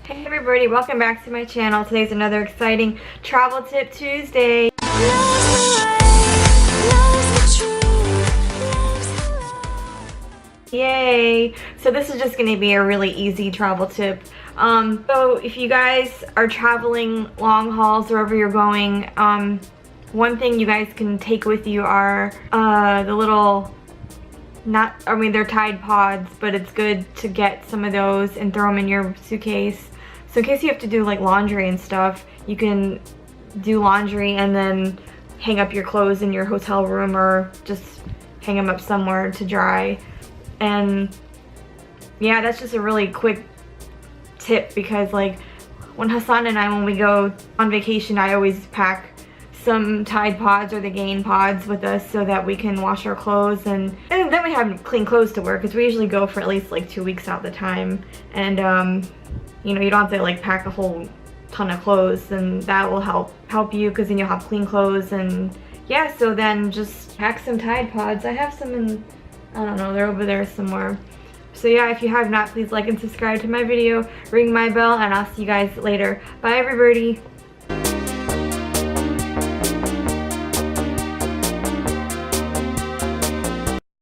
Hey everybody, welcome back to my channel. Today's another exciting travel tip Tuesday. Yay! So this is just going to be a really easy travel tip. So if you guys are traveling long hauls wherever you're going, one thing you guys can take with you are the little, they're Tide Pods, but it's good to get some of those and throw them in your suitcase. So in case you have to do like laundry and stuff, you can do laundry and then hang up your clothes in your hotel room or just hang them up somewhere to dry. And yeah, that's just a really quick tip because like when Hassan and I, when we go on vacation, I always pack some Tide Pods or the Gain Pods with us so that we can wash our clothes and then we have clean clothes to wear because we usually go for at least like 2 weeks at the time. And you know, you don't have to like pack a whole ton of clothes, and that will help you because then you'll have clean clothes. And yeah, so then just pack some Tide Pods. I have some in, I don't know, they're over there somewhere. So yeah, if you have not, please like and subscribe to my video, ring my bell, and I'll see you guys later. Bye everybody.